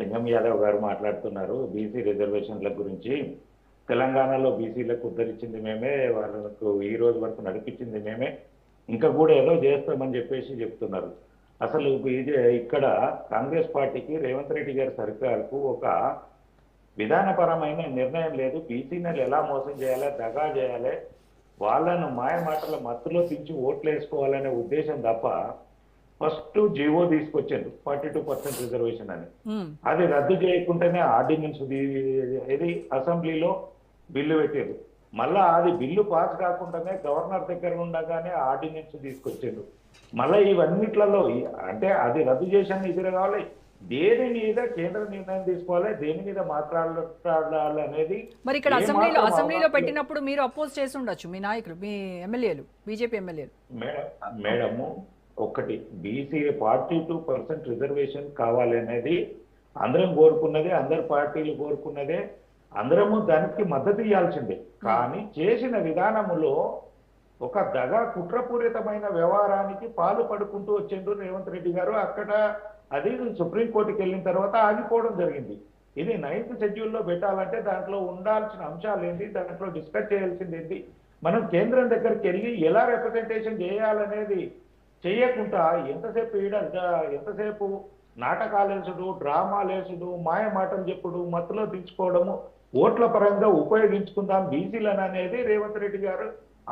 లింగం యాదవ్ గారు మాట్లాడుతున్నారు బీసీ రిజర్వేషన్ల గురించి. తెలంగాణలో బీసీలకు ఉద్ధరించింది మేమే, వాళ్ళకు ఈ రోజు వరకు నడిపించింది మేమే, ఇంకా కూడా ఏదో చేస్తామని చెప్పేసి చెప్తున్నారు. అసలు ఇక్కడ కాంగ్రెస్ పార్టీకి రేవంత్ రెడ్డి గారి సర్కార్కు ఒక విధానపరమైన నిర్ణయం లేదు. బీసీలను ఎలా మోసం చేయాలి, దగా చేయాలి, వాళ్ళను మాయ మాటల మత్తులో దించి ఓట్లు వేసుకోవాలనే ఉద్దేశం తప్ప ఫస్ట్ జీవో తీసుకొచ్చారు 42% రిజర్వేషన్ అని. అది రద్దు చేయకుండానే ఆర్డినెన్స్ ఇది అసెంబ్లీలో బిల్లు పెట్టారు. మళ్ళా అది బిల్లు పాస్ కాకుండానే గవర్నర్ దగ్గర ఉండగానే ఆర్డినెన్స్ తీసుకొచ్చారు. మళ్ళీ ఇవన్నిట్లలో అంటే అది రద్దు చేసిన ఇది కావాలి, దేని మీద కేంద్ర నిర్ణయం తీసుకోవాలి, దేని మీద మాట్లాడాలి అనేది. మరి ఇక్కడ అసెంబ్లీలో పెట్టినప్పుడు మీరు అపోజ్ చేసి ఉండొచ్చు, మీ నాయకులు, మీ ఎమ్మెల్యేలు, బీజేపీ ఎమ్మెల్యేలు. మేడము ఒకటి, బీసీ 42% రిజర్వేషన్ కావాలి అనేది అందరం కోరుకున్నదే, అందరు పార్టీలు కోరుకున్నదే, అందరము దానికి మద్దతు ఇవ్వాల్సిందే. కానీ చేసిన విధానములో ఒక దగా కుట్రపూరితమైన వ్యవహారానికి పాలు పడుకుంటూ వచ్చిండ్రు రేవంత్ రెడ్డి గారు. అక్కడ అది సుప్రీంకోర్టుకి వెళ్ళిన తర్వాత ఆగిపోవడం జరిగింది. ఇది 9th షెడ్యూల్లో పెట్టాలంటే దాంట్లో ఉండాల్సిన అంశాలు ఏంటి, దాంట్లో డిస్కస్ చేయాల్సింది ఏంటి, మనం కేంద్రం దగ్గరికి వెళ్ళి ఎలా రిప్రజెంటేషన్ చేయాలనేది చేయకుండా ఎంతసేపు నాటకాలేసుడు, డ్రామాలేసుడు, మాయ మాటలు చెప్పుడు, మత్తులో దించుకోవడము, ఓట్ల పరంగా ఉపయోగించుకుందాం బీసీలను అనేది రేవంత్ రెడ్డి గారు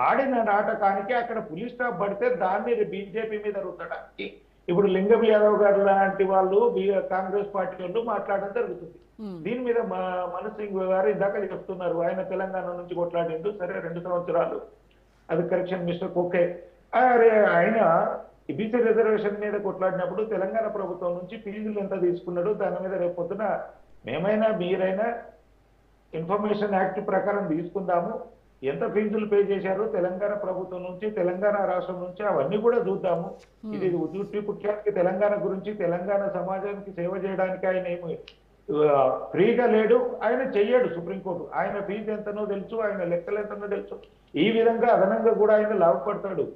ఆడిన నాటకానికి అక్కడ పులిస్ స్టాప్ పడితే దాన్ని బీజేపీ మీద రుద్దడానికి ఇప్పుడు లింగం యాదవ్ గారు లాంటి వాళ్ళు కాంగ్రెస్ పార్టీ వాళ్ళు మాట్లాడడం జరుగుతుంది. దీని మీద మనోజ్ సింగ్ గారు ఇందాక చెప్తున్నారు, ఆయన తెలంగాణ నుంచి కొట్లాడిండు, సరే 2 సంవత్సరాలు అది కరెక్షన్ మిస్టేక్, ఓకే. ఆయన బీసీ రిజర్వేషన్ మీద కొట్లాడినప్పుడు తెలంగాణ ప్రభుత్వం నుంచి ఫీజులు ఎంత తీసుకున్నాడు, దాని మీద రేపు పొద్దున మేమైనా మీరైనా ఇన్ఫర్మేషన్ యాక్ట్ ప్రకారం తీసుకుందాము, ఎంత ఫీజులు పే చేశారు తెలంగాణ ప్రభుత్వం నుంచి, తెలంగాణ రాష్ట్రం నుంచి, అవన్నీ కూడా చూద్దాము. ఇది ఉద్యుక్తి పుట్టానికి తెలంగాణ గురించి, తెలంగాణ సమాజానికి సేవ చేయడానికి ఆయన ఏమి ఫ్రీగా లేడు, ఆయన చెయ్యడు. సుప్రీంకోర్టు ఆయన ఫీజు ఎంతనో తెలుసు, ఆయన లెక్కలు ఎంతనో తెలుసు, ఈ విధంగా అదనంగా కూడా ఆయన లాభపడతాడు.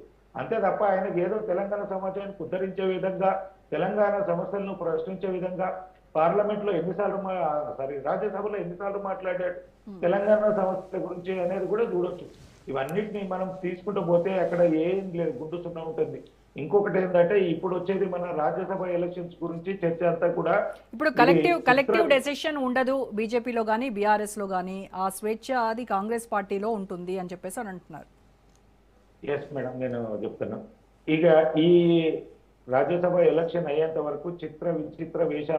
అంతే తప్ప ఆయనకి ఏదో తెలంగాణ సమాజానికి ఉద్ధరించే విధంగా, తెలంగాణ సమస్యలను ప్రశ్నించే విధంగా పార్లమెంట్లో రాజ్యసభలో ఎన్నిసార్లు మాట్లాడాడు తెలంగాణ సమస్యల గురించి అనేది కూడా చూడొచ్చు. ఇవన్నిటిని మనం తీసుకుంటూ పోతే అక్కడ ఏం లేదు, గుండు సున్నా ఉంటుంది. ఇంకొకటి ఏంటంటే ఇప్పుడు వచ్చేది మన రాజ్యసభ ఎలక్షన్స్ గురించి చర్చ అంతా కూడా ఇప్పుడు కలెక్టివ్ డెసిషన్ ఉండదు బీజేపీలో కానీ బీఆర్ఎస్ లో కానీ, ఆ స్వేచ్ఛ అది కాంగ్రెస్ పార్టీలో ఉంటుంది అని చెప్పేసి అని అంటున్నారు. ఎస్ మేడం, నేను చెప్తున్నా. ఇక ఈ రాజ్యసభ ఎలక్షన్ అయ్యేంత వరకు చిత్ర విచిత్ర వేషాలు